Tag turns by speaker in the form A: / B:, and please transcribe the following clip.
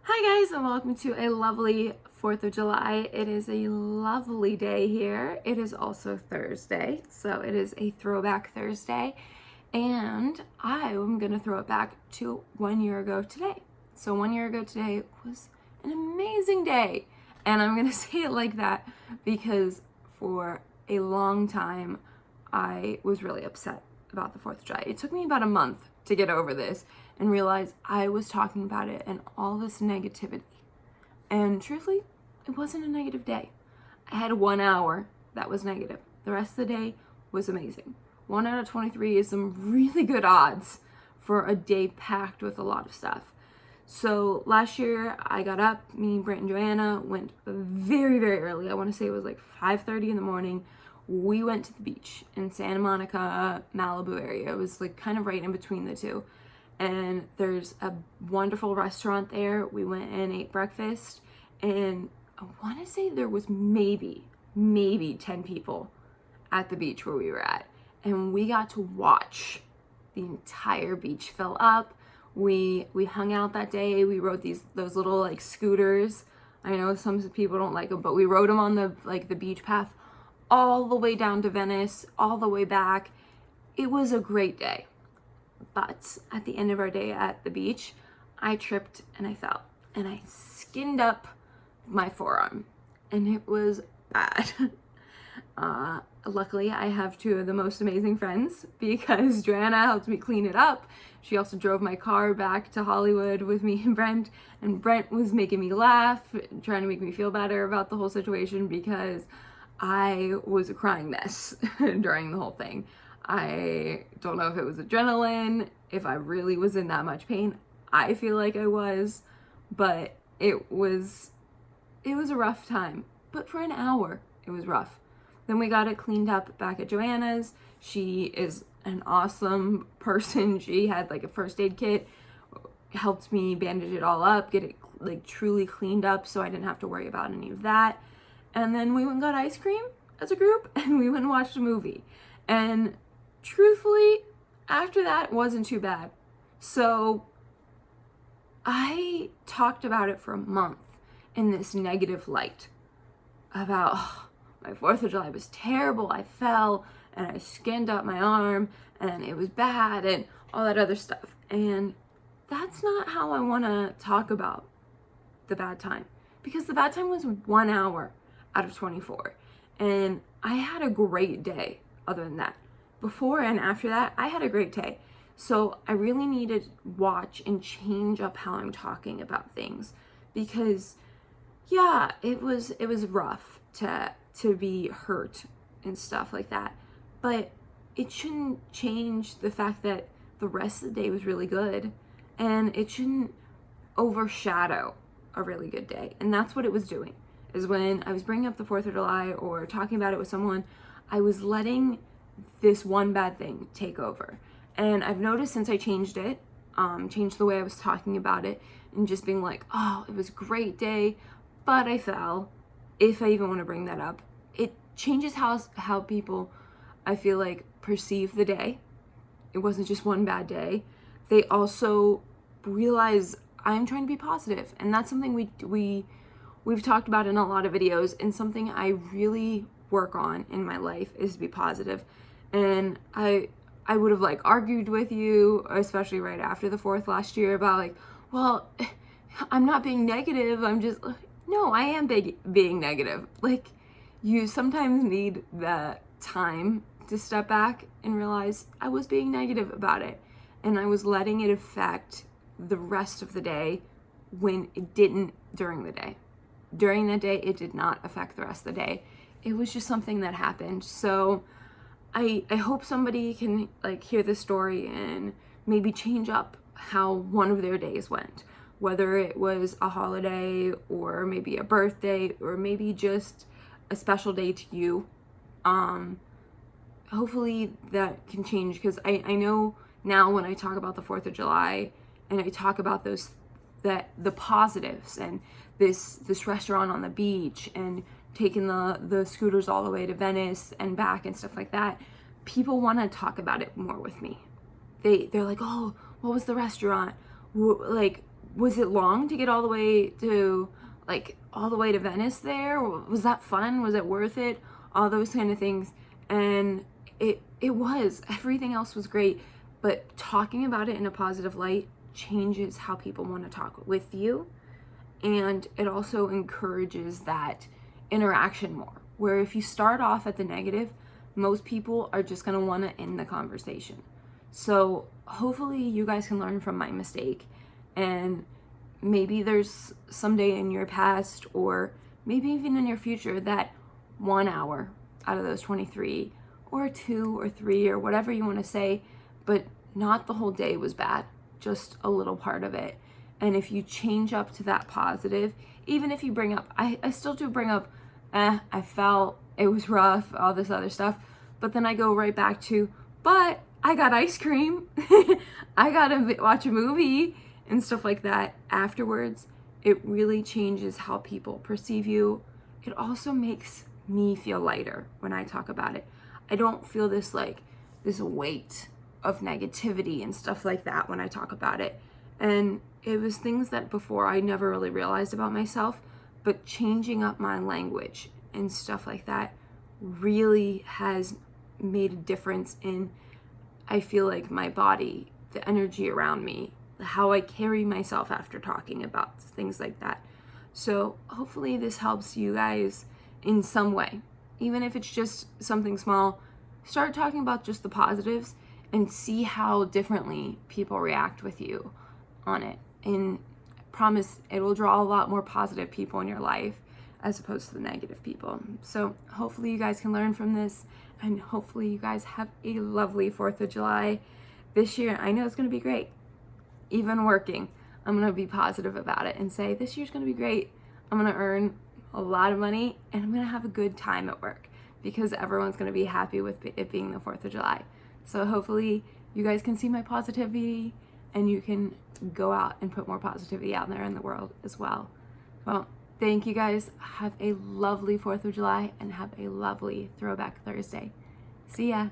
A: Hi guys, and welcome to a lovely 4th of July. It is a lovely day here. It is also Thursday, so it is a throwback Thursday, and I am going to throw it back to 1 year ago today. So 1 year ago today was an amazing day, and I'm going to say it like that because for a long time I was really upset about the 4th of July. It took me about a month to get over this and realize I was talking about it and all this negativity. And truthfully, it wasn't a negative day. I had 1 hour that was negative. The rest of the day was amazing. 1 out of 23 is some really good odds for a day packed with a lot of stuff. So last year I got up, me, Brent, and Joanna went very, very early. I want to say it was like 5:30 in the morning. We went to the beach in Santa Monica, Malibu area. It was like kind of right in between the two. And there's a wonderful restaurant there. We went and ate breakfast, and I want to say there was maybe 10 people at the beach where we were at. And we got to watch the entire beach fill up. We hung out that day. We rode those little like scooters. I know some people don't like them, but we rode them on the beach path all the way down to Venice, all the way back. It was a great day. But at the end of our day at the beach, I tripped and I fell and I skinned up my forearm, and it was bad. Luckily, I have two of the most amazing friends because Joanna helped me clean it up. She also drove my car back to Hollywood with me and Brent was making me laugh, trying to make me feel better about the whole situation because I was a crying mess during the whole thing. I don't know if it was adrenaline, if I really was in that much pain. I feel like I was, but it was a rough time. But for an hour, it was rough. Then we got it cleaned up back at Joanna's. She is an awesome person. She had like a first aid kit, helped me bandage it all up, get it like truly cleaned up so I didn't have to worry about any of that. And then we went and got ice cream as a group, and we went and watched a movie. And truthfully, after that, it wasn't too bad. So I talked about it for a month in this negative light about, my 4th of July was terrible. I fell and I skinned up my arm and it was bad and all that other stuff. And that's not how I want to talk about the bad time, because the bad time was 1 hour out of 24. And I had a great day other than that. Before and after that, I had a great day. So I really need to watch and change up how I'm talking about things, because yeah, it was rough to be hurt and stuff like that. But it shouldn't change the fact that the rest of the day was really good, and it shouldn't overshadow a really good day. And that's what it was doing, is when I was bringing up the 4th of July or talking about it with someone, I was letting this one bad thing take over. And I've noticed since I changed it, changed the way I was talking about it, and just being like, oh, it was a great day, but I fell, if I even want to bring that up, it changes how people, I feel like, perceive the day. It wasn't just one bad day. They also realize I'm trying to be positive, and that's something we've talked about in a lot of videos, and something I really work on in my life is to be positive. And I would have like argued with you, especially right after the 4th last year, about like, well, I'm not being negative. I'm just, no, I am being negative. Like, you sometimes need the time to step back and realize I was being negative about it, and I was letting it affect the rest of the day when it didn't during the day. During that day, it did not affect the rest of the day. It was just something that happened. So I hope somebody can like hear this story and maybe change up how one of their days went, whether it was a holiday or maybe a birthday or maybe just a special day to you. Hopefully that can change, because I know now when I talk about the 4th of July and I talk about the positives and this restaurant on the beach and taking the scooters all the way to Venice and back and stuff like that, people want to talk about it more with me. They're like, oh, what was the restaurant? Like, Was it long to get all the way to Venice there? Was that fun? Was it worth it? All those kind of things. And it was. Everything else was great. But talking about it in a positive light changes how people want to talk with you. And it also encourages that interaction more. Where if you start off at the negative, most people are just going to want to end the conversation. So hopefully you guys can learn from my mistake, and maybe there's someday in your past, or maybe even in your future, that 1 hour out of those 23 or 2 or 3 or whatever you want to say, but not the whole day was bad, just a little part of it. And if you change up to that positive, even if you bring up, I still do bring up, I felt it was rough, all this other stuff, but then I go right back to, but I got ice cream, I got to watch a movie and stuff like that afterwards. It really changes how people perceive you. It also makes me feel lighter when I talk about it. I don't feel this weight of negativity and stuff like that when I talk about it. And it was things that before I never really realized about myself, but changing up my language and stuff like that really has made a difference in, I feel like, my body, the energy around me, how I carry myself after talking about things like that. So hopefully this helps you guys in some way. Even if it's just something small, start talking about just the positives and see how differently people react with you on it. And I promise it will draw a lot more positive people in your life as opposed to the negative people. So hopefully you guys can learn from this, and hopefully you guys have a lovely 4th of July this year. I know it's going to be great. Even working, I'm going to be positive about it and say this year's going to be great. I'm going to earn a lot of money, and I'm going to have a good time at work because everyone's going to be happy with it being the 4th of July. So hopefully you guys can see my positivity, and you can go out and put more positivity out there in the world as well. Well, thank you guys. Have a lovely 4th of July and have a lovely Throwback Thursday. See ya.